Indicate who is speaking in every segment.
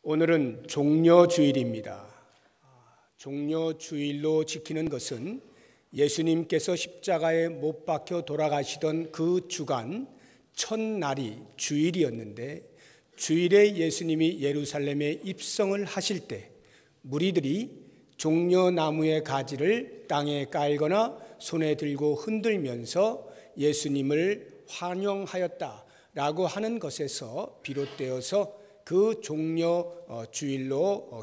Speaker 1: 오늘은 종려주일입니다. 종려주일로 지키는 것은 예수님께서 십자가에 못 박혀 돌아가시던 그 주간 첫날이 주일이었는데, 주일에 예수님이 예루살렘에 입성을 하실 때 무리들이 종려나무의 가지를 땅에 깔거나 손에 들고 흔들면서 예수님을 환영하였다라고 하는 것에서 비롯되어서 그 종려주일로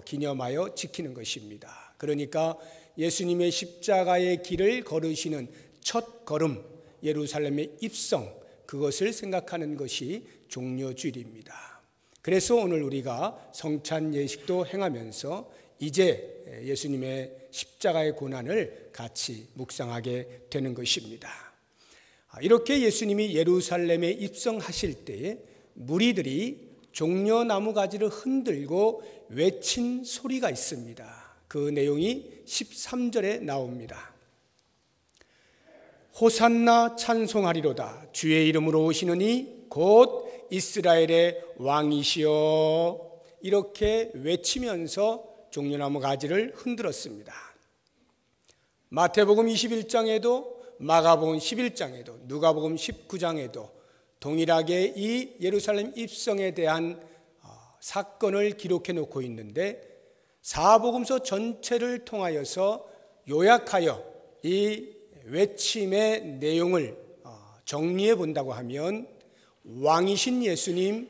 Speaker 1: 기념하여 지키는 것입니다. 그러니까 예수님의 십자가의 길을 걸으시는 첫 걸음, 예루살렘의 입성, 그것을 생각하는 것이 종려주일입니다. 그래서 오늘 우리가 성찬 예식도 행하면서 이제 예수님의 십자가의 고난을 같이 묵상하게 되는 것입니다. 이렇게 예수님이 예루살렘에 입성하실 때 무리들이 종려나무 가지를 흔들고 외친 소리가 있습니다. 그 내용이 13절에 나옵니다. 호산나 찬송하리로다. 주의 이름으로 오시느니 곧 이스라엘의 왕이시여. 이렇게 외치면서 종려나무 가지를 흔들었습니다. 마태복음 21장에도 마가복음 11장에도 누가복음 19장에도 동일하게 이 예루살렘 입성에 대한 사건을 기록해 놓고 있는데, 사복음서 전체를 통하여서 요약하여 이 외침의 내용을 정리해 본다고 하면 왕이신 예수님,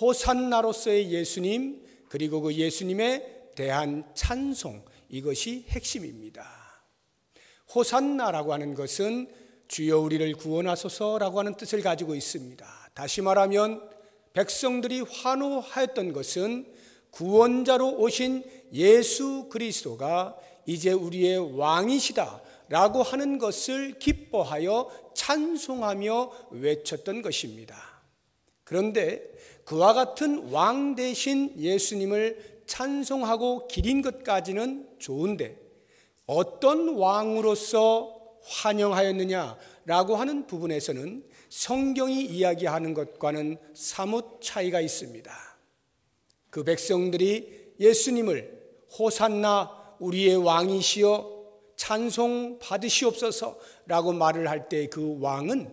Speaker 1: 호산나로서의 예수님, 그리고 그 예수님에 대한 찬송, 이것이 핵심입니다. 호산나라고 하는 것은 주여 우리를 구원하소서라고 하는 뜻을 가지고 있습니다. 다시 말하면 백성들이 환호하였던 것은 구원자로 오신 예수 그리스도가 이제 우리의 왕이시다라고 하는 것을 기뻐하여 찬송하며 외쳤던 것입니다. 그런데 그와 같은 왕 대신 예수님을 찬송하고 기린 것까지는 좋은데, 어떤 왕으로서 환영하였느냐라고 하는 부분에서는 성경이 이야기하는 것과는 사뭇 차이가 있습니다. 그 백성들이 예수님을 호산나 우리의 왕이시여 찬송 받으시옵소서라고 말을 할 때, 그 왕은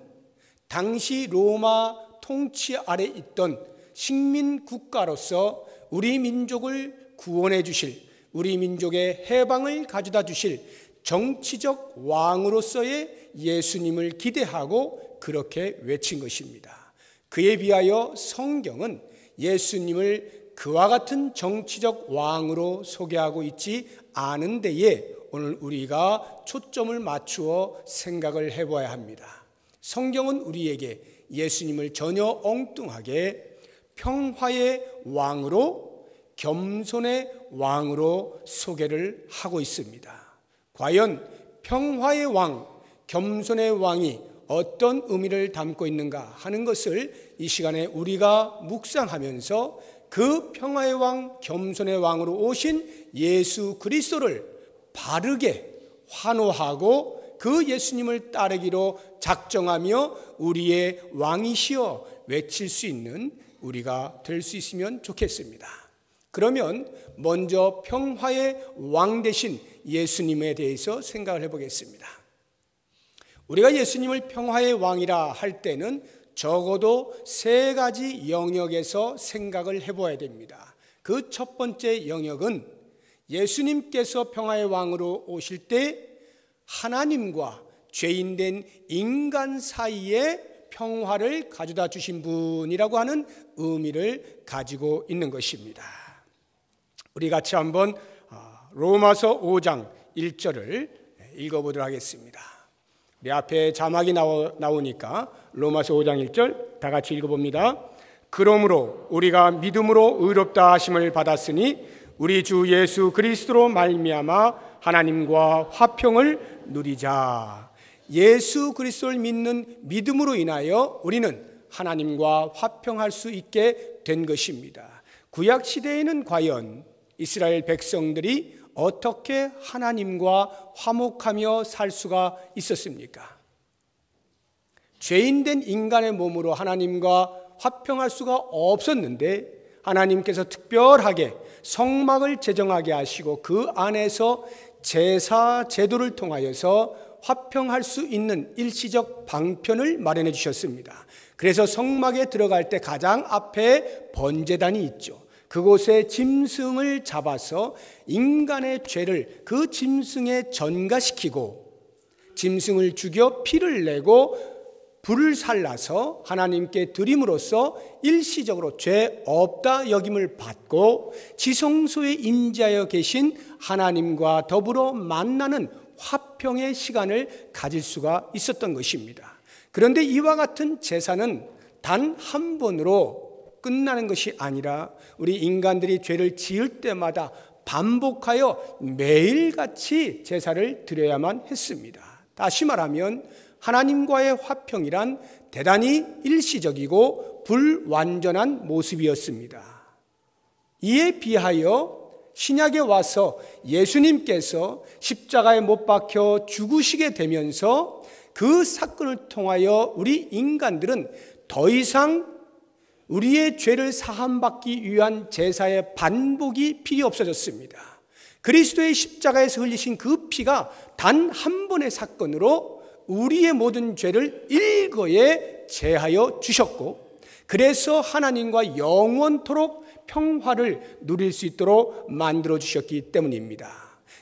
Speaker 1: 당시 로마 통치 아래 있던 식민 국가로서 우리 민족을 구원해 주실, 우리 민족의 해방을 가져다 주실 정치적 왕으로서의 예수님을 기대하고 그렇게 외친 것입니다. 그에 비하여 성경은 예수님을 그와 같은 정치적 왕으로 소개하고 있지 않은 데에 오늘 우리가 초점을 맞추어 생각을 해봐야 합니다. 성경은 우리에게 예수님을 전혀 엉뚱하게 평화의 왕으로, 겸손의 왕으로 소개를 하고 있습니다. 과연 평화의 왕, 겸손의 왕이 어떤 의미를 담고 있는가 하는 것을 이 시간에 우리가 묵상하면서 그 평화의 왕, 겸손의 왕으로 오신 예수 그리스도를 바르게 환호하고 그 예수님을 따르기로 작정하며 우리의 왕이시여 외칠 수 있는 우리가 될 수 있으면 좋겠습니다. 그러면 먼저 평화의 왕 되신 예수님에 대해서 생각을 해보겠습니다. 우리가 예수님을 평화의 왕이라 할 때는 적어도 세 가지 영역에서 생각을 해봐야 됩니다. 그 첫 번째 영역은 예수님께서 평화의 왕으로 오실 때 하나님과 죄인된 인간 사이에 평화를 가져다 주신 분이라고 하는 의미를 가지고 있는 것입니다. 우리 같이 한번 로마서 5장 1절을 읽어보도록 하겠습니다. 우리 앞에 자막이 나오니까 로마서 5장 1절 다 같이 읽어봅니다. 그러므로 우리가 믿음으로 의롭다 하심을 받았으니 우리 주 예수 그리스도로 말미암아 하나님과 화평을 누리자. 예수 그리스도를 믿는 믿음으로 인하여 우리는 하나님과 화평할 수 있게 된 것입니다. 구약 시대에는 과연 이스라엘 백성들이 어떻게 하나님과 화목하며 살 수가 있었습니까? 죄인된 인간의 몸으로 하나님과 화평할 수가 없었는데 하나님께서 특별하게 성막을 제정하게 하시고 그 안에서 제사 제도를 통하여서 화평할 수 있는 일시적 방편을 마련해 주셨습니다. 그래서 성막에 들어갈 때 가장 앞에 번제단이 있죠. 그곳에 짐승을 잡아서 인간의 죄를 그 짐승에 전가시키고 짐승을 죽여 피를 내고 불을 살라서 하나님께 드림으로써 일시적으로 죄 없다 여김을 받고 지성소에 임재하여 계신 하나님과 더불어 만나는 화평의 시간을 가질 수가 있었던 것입니다. 그런데 이와 같은 제사는 단 한 번으로 끝나는 것이 아니라 우리 인간들이 죄를 지을 때마다 반복하여 매일같이 제사를 드려야만 했습니다. 다시 말하면 하나님과의 화평이란 대단히 일시적이고 불완전한 모습이었습니다. 이에 비하여 신약에 와서 예수님께서 십자가에 못 박혀 죽으시게 되면서 그 사건을 통하여 우리 인간들은 더 이상 우리의 죄를 사함받기 위한 제사의 반복이 필요 없어졌습니다. 그리스도의 십자가에서 흘리신 그 피가 단 한 번의 사건으로 우리의 모든 죄를 일거에 제하여 주셨고, 그래서 하나님과 영원토록 평화를 누릴 수 있도록 만들어 주셨기 때문입니다.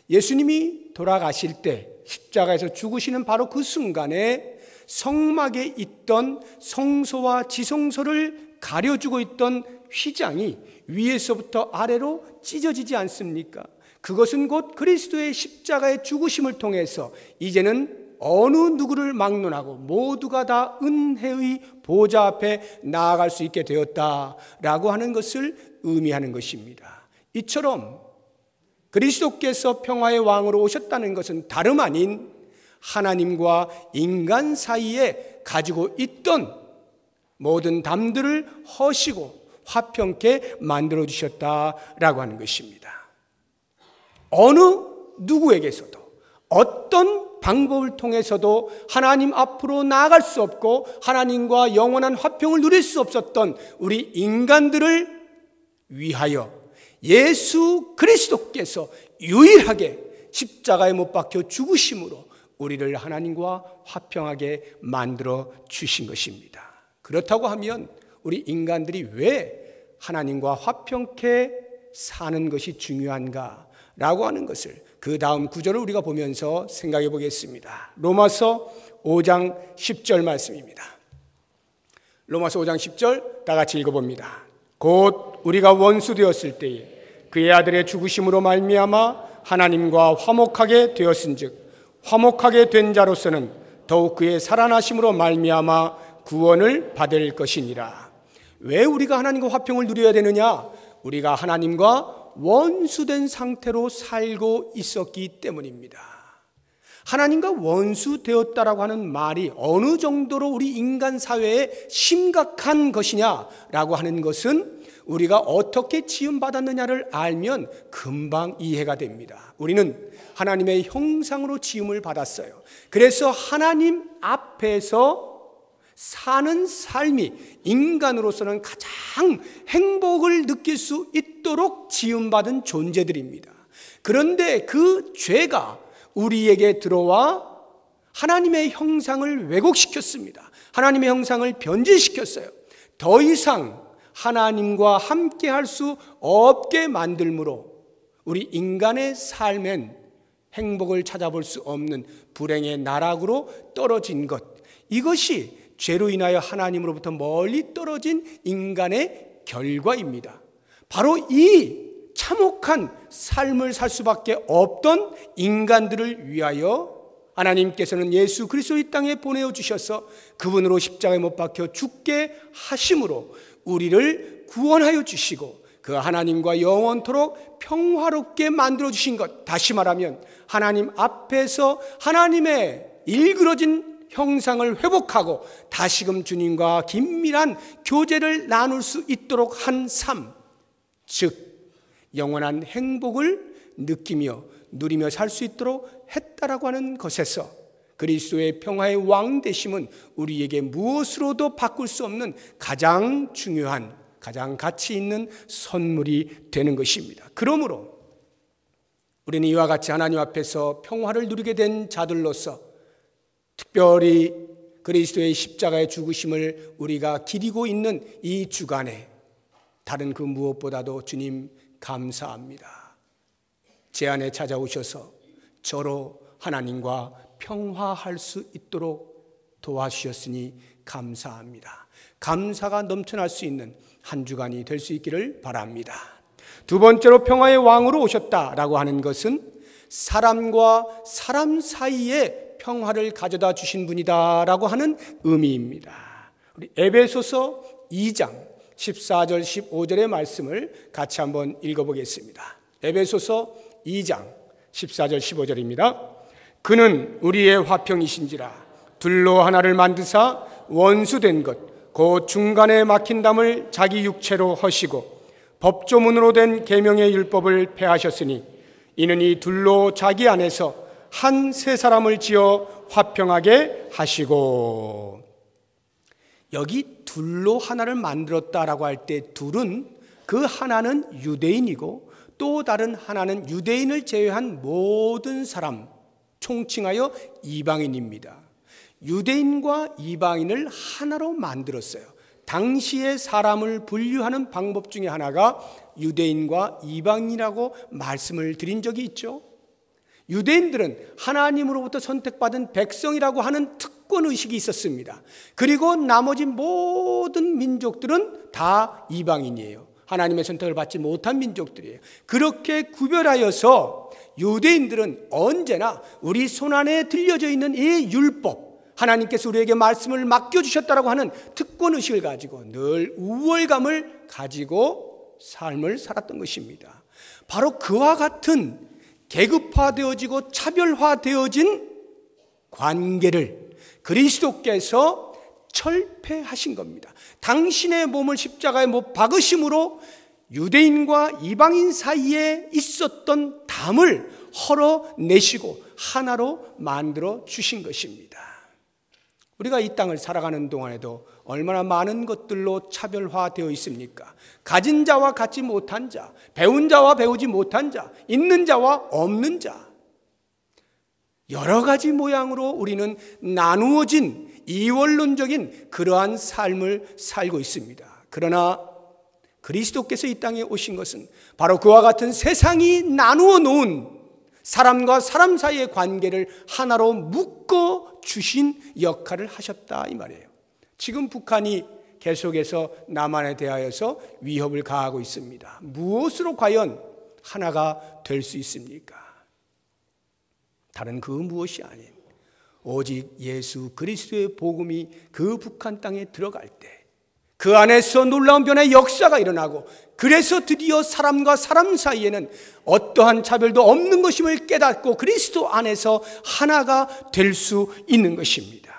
Speaker 1: 예수님이 돌아가실 때 십자가에서 죽으시는 바로 그 순간에 성막에 있던 성소와 지성소를 가려주고 있던 휘장이 위에서부터 아래로 찢어지지 않습니까? 그것은 곧 그리스도의 십자가의 죽으심을 통해서 이제는 어느 누구를 막론하고 모두가 다 은혜의 보좌 앞에 나아갈 수 있게 되었다라고 하는 것을 의미하는 것입니다. 이처럼 그리스도께서 평화의 왕으로 오셨다는 것은 다름 아닌 하나님과 인간 사이에 가지고 있던 모든 담들을 허시고 화평케 만들어주셨다라고 하는 것입니다. 어느 누구에게서도 어떤 방법을 통해서도 하나님 앞으로 나아갈 수 없고 하나님과 영원한 화평을 누릴 수 없었던 우리 인간들을 위하여 예수 그리스도께서 유일하게 십자가에 못 박혀 죽으심으로 우리를 하나님과 화평하게 만들어 주신 것입니다. 그렇다고 하면 우리 인간들이 왜 하나님과 화평케 사는 것이 중요한가라고 하는 것을 그 다음 구절을 우리가 보면서 생각해 보겠습니다. 로마서 5장 10절 말씀입니다. 로마서 5장 10절 다 같이 읽어봅니다. 곧 우리가 원수 되었을 때에 그의 아들의 죽으심으로 말미암아 하나님과 화목하게 되었은즉 화목하게 된 자로서는 더욱 그의 살아나심으로 말미암아 구원을 받을 것이니라. 왜 우리가 하나님과 화평을 누려야 되느냐? 우리가 하나님과 원수된 상태로 살고 있었기 때문입니다. 하나님과 원수 되었다라고 하는 말이 어느 정도로 우리 인간 사회에 심각한 것이냐라고 하는 것은 우리가 어떻게 지음받았느냐를 알면 금방 이해가 됩니다. 우리는 하나님의 형상으로 지음을 받았어요. 그래서 하나님 앞에서 사는 삶이 인간으로서는 가장 행복을 느낄 수 있도록 지음받은 존재들입니다. 그런데 그 죄가 우리에게 들어와 하나님의 형상을 왜곡시켰습니다. 하나님의 형상을 변질시켰어요. 더 이상 하나님과 함께 할 수 없게 만들므로 우리 인간의 삶엔 행복을 찾아볼 수 없는 불행의 나락으로 떨어진 것, 이것이 죄로 인하여 하나님으로부터 멀리 떨어진 인간의 결과입니다. 바로 이 참혹한 삶을 살 수밖에 없던 인간들을 위하여 하나님께서는 예수 그리스도 이 땅에 보내주셔서 그분으로 십자가에 못 박혀 죽게 하심으로 우리를 구원하여 주시고 그 하나님과 영원토록 평화롭게 만들어 주신 것, 다시 말하면 하나님 앞에서 하나님의 일그러진 형상을 회복하고 다시금 주님과 긴밀한 교제를 나눌 수 있도록 한 삶, 즉 영원한 행복을 느끼며 누리며 살 수 있도록 했다라고 하는 것에서 그리스도의 평화의 왕 되심은 우리에게 무엇으로도 바꿀 수 없는 가장 중요한, 가장 가치 있는 선물이 되는 것입니다. 그러므로 우리는 이와 같이 하나님 앞에서 평화를 누리게 된 자들로서 특별히 그리스도의 십자가의 죽으심을 우리가 기리고 있는 이 주간에 다른 그 무엇보다도 주님 감사합니다. 제 안에 찾아오셔서 저로 하나님과 평화할 수 있도록 도와주셨으니 감사합니다. 감사가 넘쳐날 수 있는 한 주간이 될 수 있기를 바랍니다. 두 번째로 평화의 왕으로 오셨다라고 하는 것은 사람과 사람 사이에 평화를 가져다 주신 분이다라고 하는 의미입니다. 우리 에베소서 2장 14절 15절의 말씀을 같이 한번 읽어보겠습니다. 에베소서 2장 14절 15절입니다. 그는 우리의 화평이신지라 둘로 하나를 만드사 원수된 것 곧 중간에 막힌 담을 자기 육체로 허시고 법조문으로 된 계명의 율법을 폐하셨으니 이는 이 둘로 자기 안에서 한 세 사람을 지어 화평하게 하시고. 여기 둘로 하나를 만들었다라고 할 때 둘은 그 하나는 유대인이고 또 다른 하나는 유대인을 제외한 모든 사람 총칭하여 이방인입니다. 유대인과 이방인을 하나로 만들었어요. 당시의 사람을 분류하는 방법 중에 하나가 유대인과 이방인이라고 말씀을 드린 적이 있죠. 유대인들은 하나님으로부터 선택받은 백성이라고 하는 특권의식이 있었습니다. 그리고 나머지 모든 민족들은 다 이방인이에요. 하나님의 선택을 받지 못한 민족들이에요. 그렇게 구별하여서 유대인들은 언제나 우리 손안에 들려져 있는 이 율법, 하나님께서 우리에게 말씀을 맡겨주셨다고 하는 특권의식을 가지고 늘 우월감을 가지고 삶을 살았던 것입니다. 바로 그와 같은 계급화되어지고 차별화되어진 관계를 그리스도께서 철폐하신 겁니다. 당신의 몸을 십자가에 못 박으심으로 유대인과 이방인 사이에 있었던 담을 헐어내시고 하나로 만들어 주신 것입니다. 우리가 이 땅을 살아가는 동안에도 얼마나 많은 것들로 차별화되어 있습니까? 가진 자와 갖지 못한 자, 배운 자와 배우지 못한 자, 있는 자와 없는 자, 여러 가지 모양으로 우리는 나누어진 이원론적인 그러한 삶을 살고 있습니다. 그러나 그리스도께서 이 땅에 오신 것은 바로 그와 같은 세상이 나누어 놓은 사람과 사람 사이의 관계를 하나로 묶어 주신 역할을 하셨다 이 말이에요. 지금 북한이 계속해서 남한에 대하여서 위협을 가하고 있습니다. 무엇으로 과연 하나가 될 수 있습니까? 다른 그 무엇이 아닌 오직 예수 그리스도의 복음이 그 북한 땅에 들어갈 때 그 안에서 놀라운 변화의 역사가 일어나고, 그래서 드디어 사람과 사람 사이에는 어떠한 차별도 없는 것임을 깨닫고 그리스도 안에서 하나가 될 수 있는 것입니다.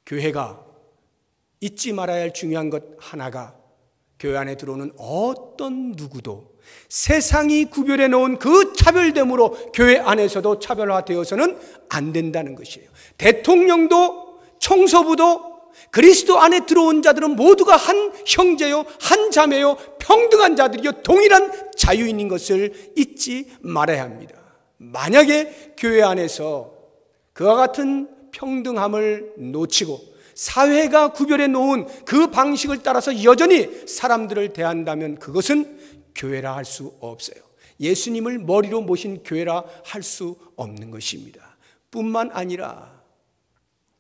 Speaker 1: 교회가 잊지 말아야 할 중요한 것 하나가, 교회 안에 들어오는 어떤 누구도 세상이 구별해 놓은 그 차별됨으로 교회 안에서도 차별화되어서는 안 된다는 것이에요. 대통령도 총서부도 그리스도 안에 들어온 자들은 모두가 한 형제요, 한 자매요, 평등한 자들이요, 동일한 자유인인 것을 잊지 말아야 합니다. 만약에 교회 안에서 그와 같은 평등함을 놓치고 사회가 구별해 놓은 그 방식을 따라서 여전히 사람들을 대한다면 그것은 교회라 할 수 없어요. 예수님을 머리로 모신 교회라 할 수 없는 것입니다. 뿐만 아니라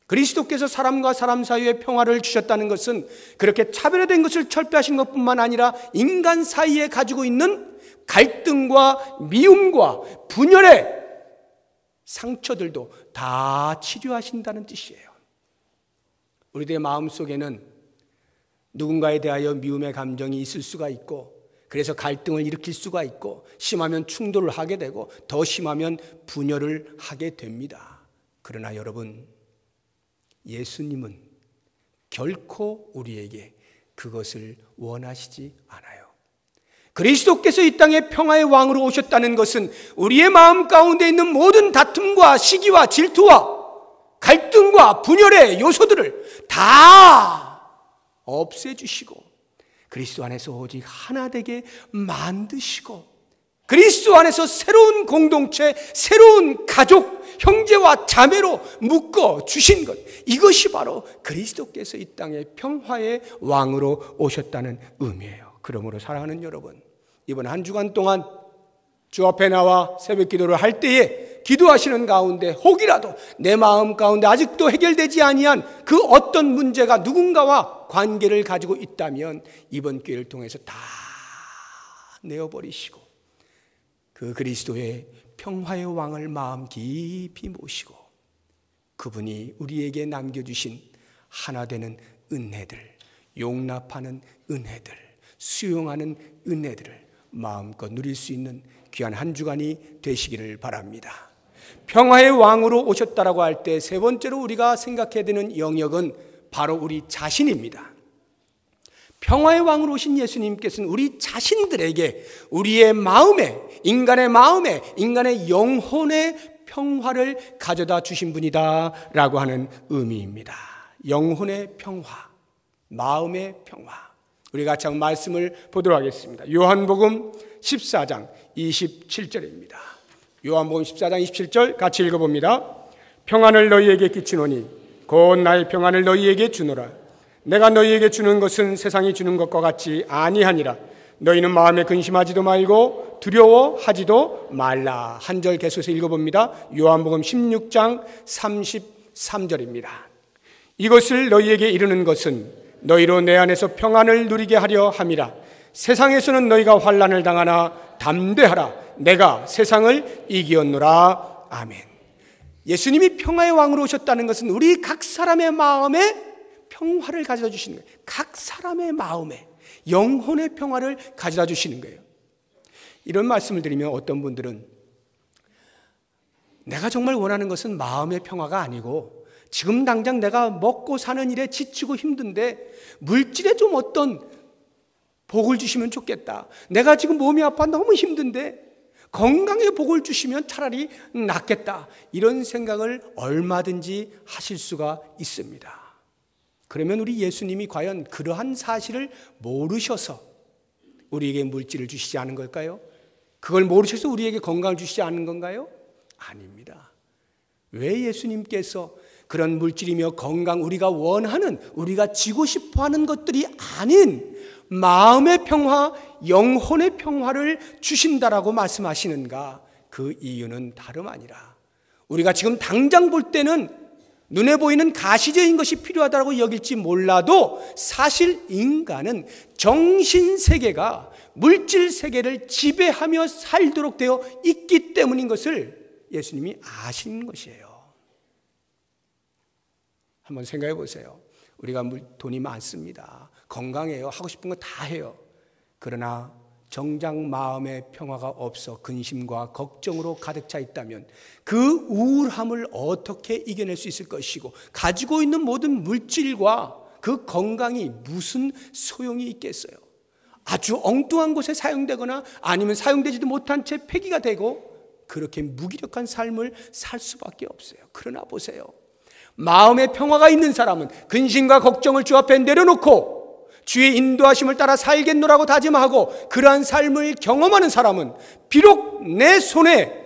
Speaker 1: 그리스도께서 사람과 사람 사이에 평화를 주셨다는 것은 그렇게 차별화된 것을 철폐하신 것뿐만 아니라 인간 사이에 가지고 있는 갈등과 미움과 분열의 상처들도 다 치료하신다는 뜻이에요. 우리들의 마음속에는 누군가에 대하여 미움의 감정이 있을 수가 있고, 그래서 갈등을 일으킬 수가 있고, 심하면 충돌을 하게 되고, 더 심하면 분열을 하게 됩니다. 그러나 여러분, 예수님은 결코 우리에게 그것을 원하시지 않아요. 그리스도께서 이 땅에 평화의 왕으로 오셨다는 것은 우리의 마음 가운데 있는 모든 다툼과 시기와 질투와 갈등과 분열의 요소들을 다 없애주시고 그리스도 안에서 오직 하나 되게 만드시고 그리스도 안에서 새로운 공동체, 새로운 가족, 형제와 자매로 묶어 주신 것, 이것이 바로 그리스도께서 이 땅에 평화의 왕으로 오셨다는 의미예요. 그러므로 사랑하는 여러분, 이번 한 주간 동안 주 앞에 나와 새벽 기도를 할 때에 기도하시는 가운데 혹이라도 내 마음 가운데 아직도 해결되지 아니한 그 어떤 문제가 누군가와 관계를 가지고 있다면 이번 기회를 통해서 다 내어버리시고 그 그리스도의 평화의 왕을 마음 깊이 모시고 그분이 우리에게 남겨주신 하나 되는 은혜들, 용납하는 은혜들, 수용하는 은혜들을 마음껏 누릴 수 있는 귀한 한 주간이 되시기를 바랍니다. 평화의 왕으로 오셨다라고 할 때 세 번째로 우리가 생각해야 되는 영역은 바로 우리 자신입니다. 평화의 왕으로 오신 예수님께서는 우리 자신들에게 우리의 마음에, 인간의 영혼의 평화를 가져다 주신 분이다 라고 하는 의미입니다. 영혼의 평화, 마음의 평화. 우리 같이 한번 말씀을 보도록 하겠습니다. 요한복음 14장 27절입니다. 요한복음 14장 27절 같이 읽어봅니다. 평안을 너희에게 끼치노니 곧 나의 평안을 너희에게 주노라. 내가 너희에게 주는 것은 세상이 주는 것과 같지 아니하니라. 너희는 마음에 근심하지도 말고 두려워하지도 말라. 한 절 계속해서 읽어봅니다. 요한복음 16장 33절입니다. 이것을 너희에게 이르는 것은 너희로 내 안에서 평안을 누리게 하려 함이라. 세상에서는 너희가 환난을 당하나 담대하라. 내가 세상을 이기었노라. 아멘. 예수님이 평화의 왕으로 오셨다는 것은 우리 각 사람의 마음에 평화를 가져다 주시는 거예요. 각 사람의 마음에 영혼의 평화를 가져다 주시는 거예요. 이런 말씀을 드리면 어떤 분들은 내가 정말 원하는 것은 마음의 평화가 아니고 지금 당장 내가 먹고 사는 일에 지치고 힘든데 물질에 좀 어떤 복을 주시면 좋겠다. 내가 지금 몸이 아파 너무 힘든데 건강에 복을 주시면 차라리 낫겠다. 이런 생각을 얼마든지 하실 수가 있습니다. 그러면 우리 예수님이 과연 그러한 사실을 모르셔서 우리에게 물질을 주시지 않은 걸까요? 그걸 모르셔서 우리에게 건강을 주시지 않은 건가요? 아닙니다. 왜 예수님께서 그런 물질이며 건강, 우리가 원하는, 우리가 지고 싶어하는 것들이 아닌 마음의 평화, 영혼의 평화를 주신다라고 말씀하시는가? 그 이유는 다름 아니라 우리가 지금 당장 볼 때는 눈에 보이는 가시적인 것이 필요하다고 여길지 몰라도 사실 인간은 정신세계가 물질세계를 지배하며 살도록 되어 있기 때문인 것을 예수님이 아시는 것이에요. 한번 생각해 보세요. 우리가 돈이 많습니다. 건강해요. 하고 싶은 거 다 해요. 그러나 정작 마음의 평화가 없어 근심과 걱정으로 가득 차 있다면 그 우울함을 어떻게 이겨낼 수 있을 것이고 가지고 있는 모든 물질과 그 건강이 무슨 소용이 있겠어요? 아주 엉뚱한 곳에 사용되거나 아니면 사용되지도 못한 채 폐기가 되고 그렇게 무기력한 삶을 살 수밖에 없어요. 그러나 보세요. 마음의 평화가 있는 사람은 근심과 걱정을 주 앞에 내려놓고 주의 인도하심을 따라 살겠노라고 다짐하고 그러한 삶을 경험하는 사람은 비록 내 손에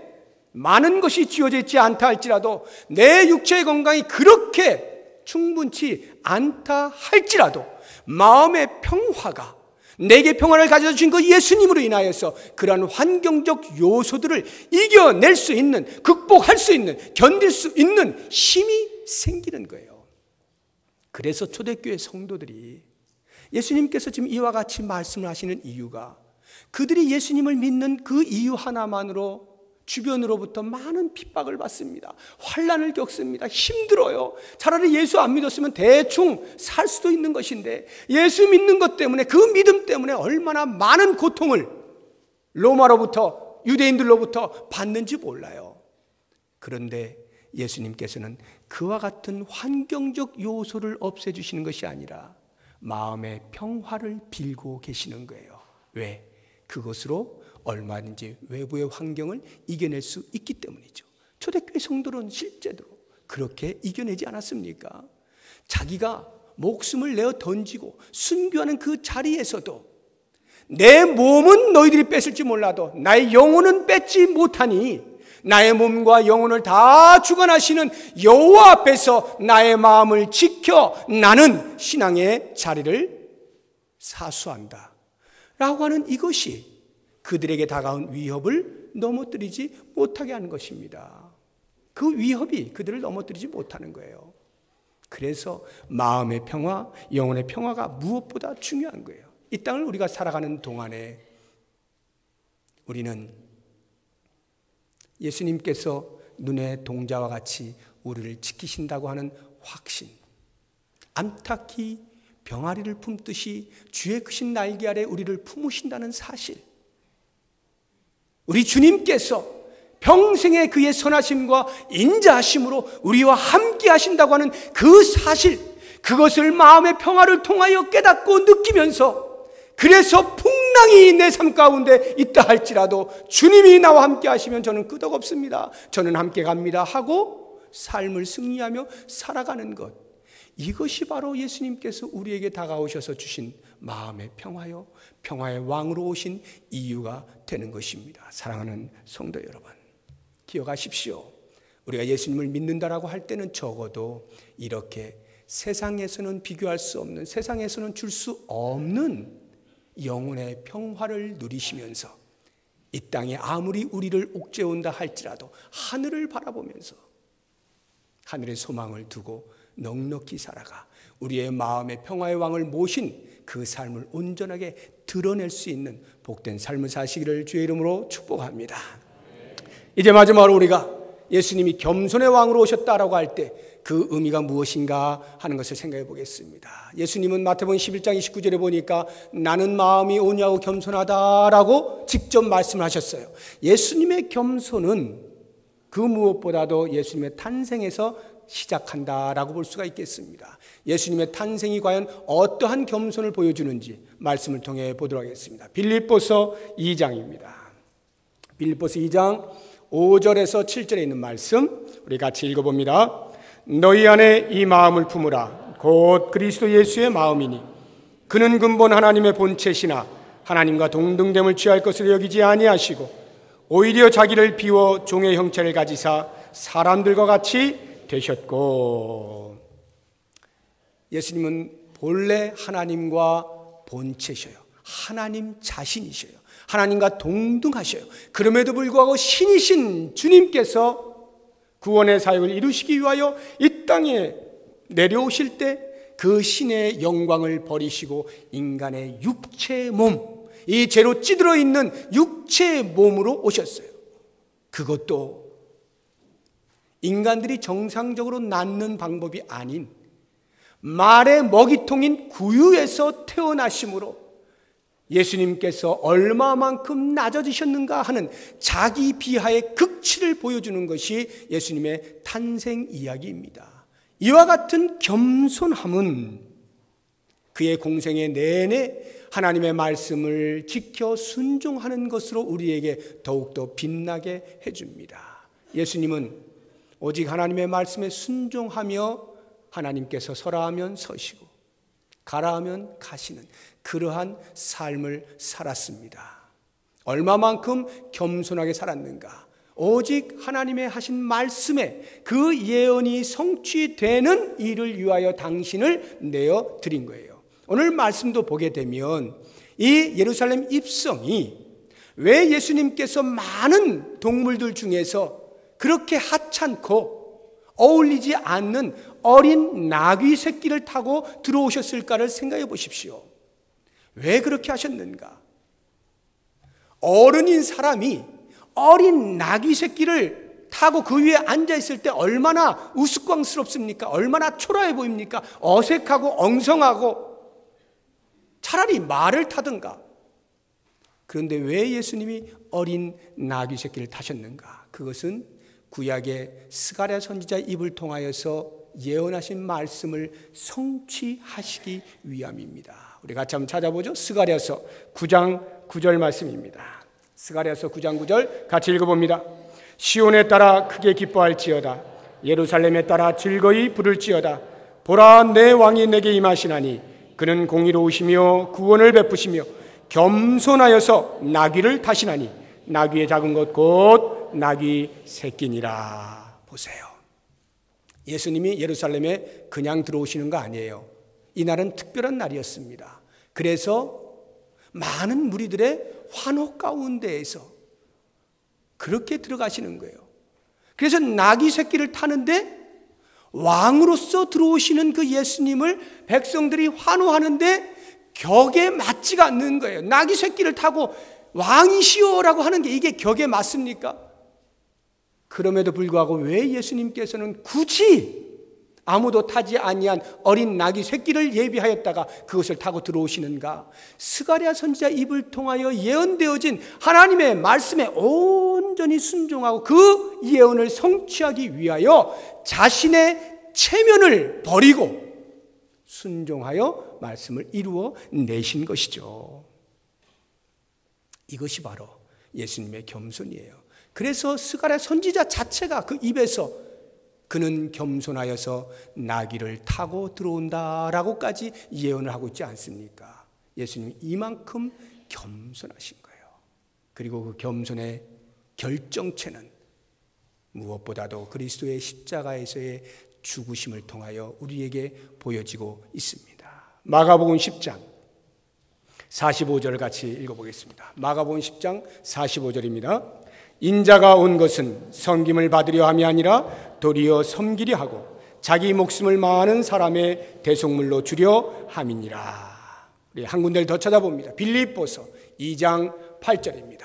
Speaker 1: 많은 것이 쥐어져 있지 않다 할지라도 내 육체의 건강이 그렇게 충분치 않다 할지라도 마음의 평화가 내게 평화를 가져다 주신 그 예수님으로 인하여서 그러한 환경적 요소들을 이겨낼 수 있는, 극복할 수 있는, 견딜 수 있는 힘이 생기는 거예요. 그래서 초대교회 성도들이 예수님께서 지금 이와 같이 말씀을 하시는 이유가 그들이 예수님을 믿는 그 이유 하나만으로 주변으로부터 많은 핍박을 받습니다. 환난을 겪습니다. 힘들어요. 차라리 예수 안 믿었으면 대충 살 수도 있는 것인데 예수 믿는 것 때문에 그 믿음 때문에 얼마나 많은 고통을 로마로부터 유대인들로부터 받는지 몰라요. 그런데 예수님께서는 그와 같은 환경적 요소를 없애주시는 것이 아니라 마음의 평화를 빌고 계시는 거예요. 왜? 그것으로 얼마든지 외부의 환경을 이겨낼 수 있기 때문이죠. 초대교회 성도는 실제로 그렇게 이겨내지 않았습니까? 자기가 목숨을 내어 던지고 순교하는 그 자리에서도 내 몸은 너희들이 뺏을지 몰라도 나의 영혼은 뺏지 못하니 나의 몸과 영혼을 다 주관하시는 여호와 앞에서 나의 마음을 지켜 나는 신앙의 자리를 사수한다 라고 하는 이것이 그들에게 다가온 위협을 넘어뜨리지 못하게 하는 것입니다. 그 위협이 그들을 넘어뜨리지 못하는 거예요. 그래서 마음의 평화, 영혼의 평화가 무엇보다 중요한 거예요. 이 땅을 우리가 살아가는 동안에 우리는 예수님께서 눈의 동자와 같이 우리를 지키신다고 하는 확신, 암탉이 병아리를 품듯이 주의 크신 날개 아래 우리를 품으신다는 사실, 우리 주님께서 평생의 그의 선하심과 인자하심으로 우리와 함께 하신다고 하는 그 사실, 그것을 마음의 평화를 통하여 깨닫고 느끼면서 그래서 풍랑이 내 삶 가운데 있다 할지라도 주님이 나와 함께 하시면 저는 끄덕없습니다, 저는 함께 갑니다 하고 삶을 승리하며 살아가는 것, 이것이 바로 예수님께서 우리에게 다가오셔서 주신 마음의 평화요, 평화의 왕으로 오신 이유가 되는 것입니다. 사랑하는 성도 여러분, 기억하십시오. 우리가 예수님을 믿는다라고 할 때는 적어도 이렇게 세상에서는 비교할 수 없는, 세상에서는 줄 수 없는 영혼의 평화를 누리시면서 이 땅에 아무리 우리를 옥죄온다 할지라도 하늘을 바라보면서 하늘의 소망을 두고 넉넉히 살아가 우리의 마음의 평화의 왕을 모신 그 삶을 온전하게 드러낼 수 있는 복된 삶을 사시기를 주의 이름으로 축복합니다. 이제 마지막으로 우리가 예수님이 겸손의 왕으로 오셨다라고 할 때 그 의미가 무엇인가 하는 것을 생각해 보겠습니다. 예수님은 마태복음 11장 29절에 보니까 나는 마음이 온유하고 겸손하다라고 직접 말씀을 하셨어요. 예수님의 겸손은 그 무엇보다도 예수님의 탄생에서 시작한다라고 볼 수가 있겠습니다. 예수님의 탄생이 과연 어떠한 겸손을 보여주는지 말씀을 통해 보도록 하겠습니다. 빌립보서 2장입니다. 빌립보서 2장 5절에서 7절에 있는 말씀 우리 같이 읽어봅니다. 너희 안에 이 마음을 품으라. 곧 그리스도 예수의 마음이니 그는 근본 하나님의 본체시나 하나님과 동등됨을 취할 것으로 여기지 아니하시고 오히려 자기를 비워 종의 형체를 가지사 사람들과 같이 되셨고. 예수님은 본래 하나님과 본체셔요. 하나님 자신이셔요. 하나님과 동등하셔요. 그럼에도 불구하고 신이신 주님께서 구원의 사역을 이루시기 위하여 이 땅에 내려오실 때 그 신의 영광을 버리시고 인간의 육체의 몸, 이 죄로 찌들어 있는 육체의 몸으로 오셨어요. 그것도 인간들이 정상적으로 낳는 방법이 아닌 말의 먹이통인 구유에서 태어나심으로 예수님께서 얼마만큼 낮아지셨는가 하는 자기 비하의 극치를 보여주는 것이 예수님의 탄생 이야기입니다. 이와 같은 겸손함은 그의 공생의 내내 하나님의 말씀을 지켜 순종하는 것으로 우리에게 더욱더 빛나게 해줍니다. 예수님은 오직 하나님의 말씀에 순종하며 하나님께서 서라 하면 서시고 가라 하면 가시는 그러한 삶을 살았습니다. 얼마만큼 겸손하게 살았는가? 오직 하나님의 하신 말씀에 그 예언이 성취되는 일을 위하여 당신을 내어 드린 거예요. 오늘 말씀도 보게 되면 이 예루살렘 입성이 왜 예수님께서 많은 동물들 중에서 그렇게 하찮고 어울리지 않는 어린 나귀 새끼를 타고 들어오셨을까를 생각해 보십시오. 왜 그렇게 하셨는가? 어른인 사람이 어린 나귀 새끼를 타고 그 위에 앉아있을 때 얼마나 우스꽝스럽습니까? 얼마나 초라해 보입니까? 어색하고 엉성하고 차라리 말을 타든가. 그런데 왜 예수님이 어린 나귀 새끼를 타셨는가? 그것은 구약의 스가랴 선지자의 입을 통하여서 예언하신 말씀을 성취하시기 위함입니다. 우리 같이 한번 찾아보죠. 스가랴서 9장 9절 말씀입니다. 스가랴서 9장 9절 같이 읽어봅니다. 시온에 따라 크게 기뻐할지어다. 예루살렘에 따라 즐거이 부를지어다. 보라, 내 왕이 내게 임하시나니 그는 공의로우시며 구원을 베푸시며 겸손하여서 나귀를 타시나니 나귀의 작은 것 곧 나귀 새끼니라. 보세요. 예수님이 예루살렘에 그냥 들어오시는 거 아니에요. 이날은 특별한 날이었습니다. 그래서 많은 무리들의 환호 가운데에서 그렇게 들어가시는 거예요. 그래서 나귀 새끼를 타는데 왕으로서 들어오시는 그 예수님을 백성들이 환호하는데 격에 맞지가 않는 거예요. 나귀 새끼를 타고 왕이시오라고 하는 게 이게 격에 맞습니까? 그럼에도 불구하고 왜 예수님께서는 굳이 아무도 타지 아니한 어린 나귀 새끼를 예비하였다가 그것을 타고 들어오시는가? 스가랴 선지자 입을 통하여 예언되어진 하나님의 말씀에 온전히 순종하고 그 예언을 성취하기 위하여 자신의 체면을 버리고 순종하여 말씀을 이루어 내신 것이죠. 이것이 바로 예수님의 겸손이에요. 그래서 스가랴 선지자 자체가 그 입에서 그는 겸손하여서 나귀를 타고 들어온다라고까지 예언을 하고 있지 않습니까? 예수님이 이만큼 겸손하신 거예요. 그리고 그 겸손의 결정체는 무엇보다도 그리스도의 십자가에서의 죽으심을 통하여 우리에게 보여지고 있습니다. 마가복음 10장 45절 같이 읽어보겠습니다. 마가복음 10장 45절입니다. 인자가 온 것은 섬김을 받으려 함이 아니라 도리어 섬기려 하고 자기 목숨을 많은 사람의 대속물로 주려 함이니라. 우리 한 군데를 더 찾아봅니다. 빌립보서 2장 8절입니다.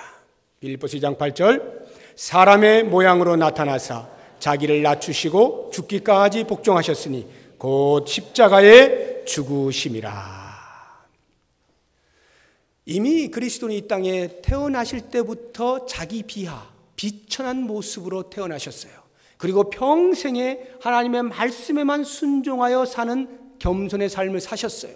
Speaker 1: 빌립보서 2장 8절. 사람의 모양으로 나타나사 자기를 낮추시고 죽기까지 복종하셨으니 곧 십자가에 죽으심이라. 이미 그리스도는 이 땅에 태어나실 때부터 자기 비하, 비천한 모습으로 태어나셨어요. 그리고 평생에 하나님의 말씀에만 순종하여 사는 겸손의 삶을 사셨어요.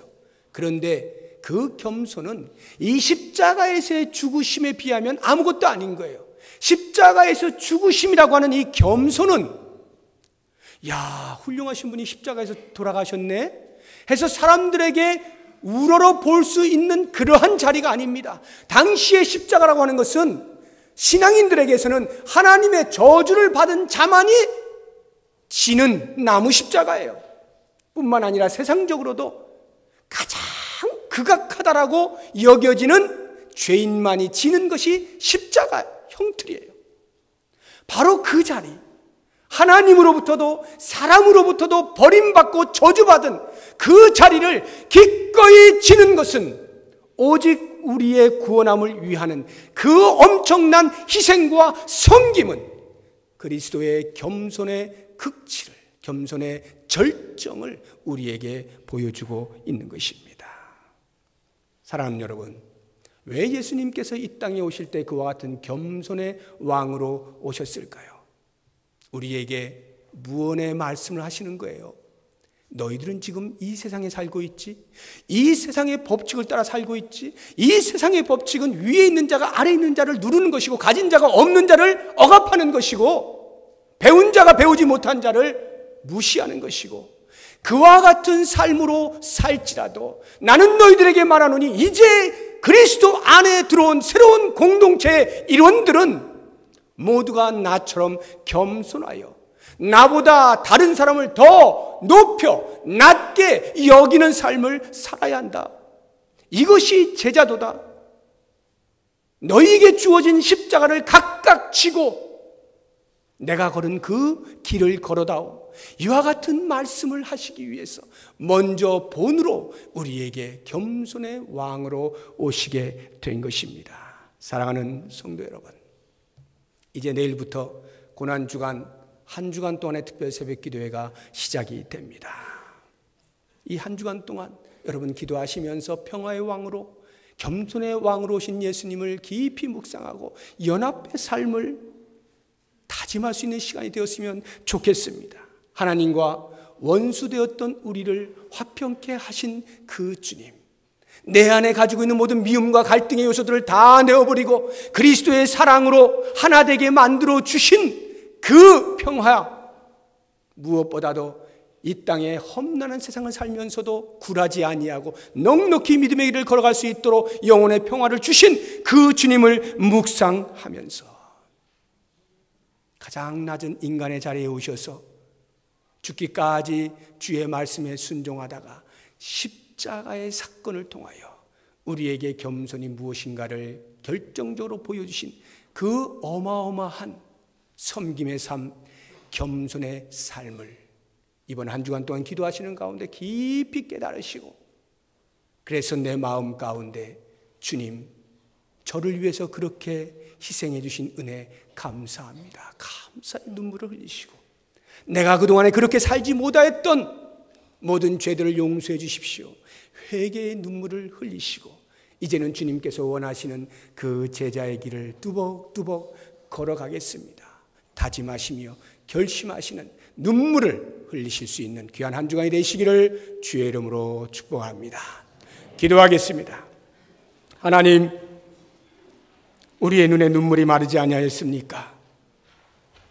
Speaker 1: 그런데 그 겸손은 이 십자가에서의 죽으심에 비하면 아무것도 아닌 거예요. 십자가에서 죽으심이라고 하는 이 겸손은 야, 훌륭하신 분이 십자가에서 돌아가셨네 해서 사람들에게 우러러 볼 수 있는 그러한 자리가 아닙니다. 당시의 십자가라고 하는 것은 신앙인들에게서는 하나님의 저주를 받은 자만이 지는 나무 십자가예요. 뿐만 아니라 세상적으로도 가장 극악하다라고 여겨지는 죄인만이 지는 것이 십자가 형틀이에요. 바로 그 자리, 하나님으로부터도 사람으로부터도 버림받고 저주받은 그 자리를 기꺼이 지는 것은 오직 우리의 구원함을 위하는 그 엄청난 희생과 섬김은 그리스도의 겸손의 극치를, 겸손의 절정을 우리에게 보여주고 있는 것입니다. 사랑하는 여러분, 왜 예수님께서 이 땅에 오실 때 그와 같은 겸손의 왕으로 오셨을까요? 우리에게 무언의 말씀을 하시는 거예요. 너희들은 지금 이 세상에 살고 있지? 이 세상의 법칙을 따라 살고 있지? 이 세상의 법칙은 위에 있는 자가 아래 있는 자를 누르는 것이고 가진 자가 없는 자를 억압하는 것이고 배운 자가 배우지 못한 자를 무시하는 것이고 그와 같은 삶으로 살지라도 나는 너희들에게 말하노니 이제 그리스도 안에 들어온 새로운 공동체의 일원들은 모두가 나처럼 겸손하여 나보다 다른 사람을 더 높여 낮게 여기는 삶을 살아야 한다. 이것이 제자도다. 너희에게 주어진 십자가를 각각 지고 내가 걸은 그 길을 걸어다오. 이와 같은 말씀을 하시기 위해서 먼저 본으로 우리에게 겸손의 왕으로 오시게 된 것입니다. 사랑하는 성도 여러분, 이제 내일부터 고난주간 한 주간 동안의 특별 새벽 기도회가 시작이 됩니다. 이 한 주간 동안 여러분 기도하시면서 평화의 왕으로 겸손의 왕으로 오신 예수님을 깊이 묵상하고 연합의 삶을 다짐할 수 있는 시간이 되었으면 좋겠습니다. 하나님과 원수되었던 우리를 화평케 하신 그 주님, 내 안에 가지고 있는 모든 미움과 갈등의 요소들을 다 내어버리고 그리스도의 사랑으로 하나 되게 만들어 주신 그 평화, 무엇보다도 이 땅에 험난한 세상을 살면서도 굴하지 아니하고 넉넉히 믿음의 길을 걸어갈 수 있도록 영혼의 평화를 주신 그 주님을 묵상하면서 가장 낮은 인간의 자리에 오셔서 죽기까지 주의 말씀에 순종하다가 십자가의 사건을 통하여 우리에게 겸손이 무엇인가를 결정적으로 보여주신 그 어마어마한 섬김의 삶, 겸손의 삶을 이번 한 주간 동안 기도하시는 가운데 깊이 깨달으시고, 그래서 내 마음 가운데 주님, 저를 위해서 그렇게 희생해 주신 은혜 감사합니다. 감사의 눈물을 흘리시고, 내가 그동안에 그렇게 살지 못하였던 모든 죄들을 용서해 주십시오. 회개의 눈물을 흘리시고, 이제는 주님께서 원하시는 그 제자의 길을 뚜벅뚜벅 걸어가겠습니다. 다짐하시며 결심하시는 눈물을 흘리실 수 있는 귀한 한 주간이 되시기를 주의 이름으로 축복합니다. 기도하겠습니다. 하나님, 우리의 눈에 눈물이 마르지 아니하였습니까?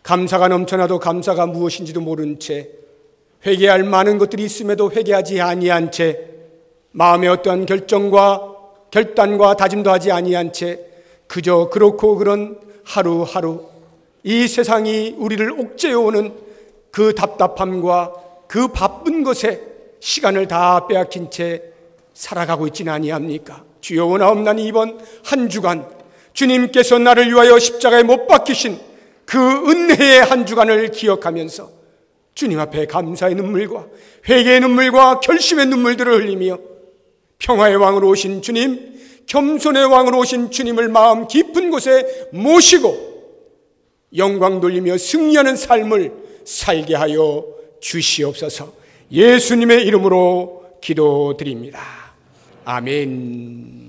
Speaker 1: 감사가 넘쳐나도 감사가 무엇인지도 모른 채, 회개할 많은 것들이 있음에도 회개하지 아니한 채, 마음의 어떠한 결정과 결단과 다짐도 하지 아니한 채 그저 그렇고 그런 하루하루 이 세상이 우리를 옥죄어오는 그 답답함과 그 바쁜 것에 시간을 다 빼앗긴 채 살아가고 있지는 아니합니까? 주여, 원하옵나니 이번 한 주간 주님께서 나를 위하여 십자가에 못 박히신 그 은혜의 한 주간을 기억하면서 주님 앞에 감사의 눈물과 회개의 눈물과 결심의 눈물들을 흘리며 평화의 왕으로 오신 주님, 겸손의 왕으로 오신 주님을 마음 깊은 곳에 모시고 영광 돌리며 승리하는 삶을 살게 하여 주시옵소서. 예수님의 이름으로 기도드립니다. 아멘.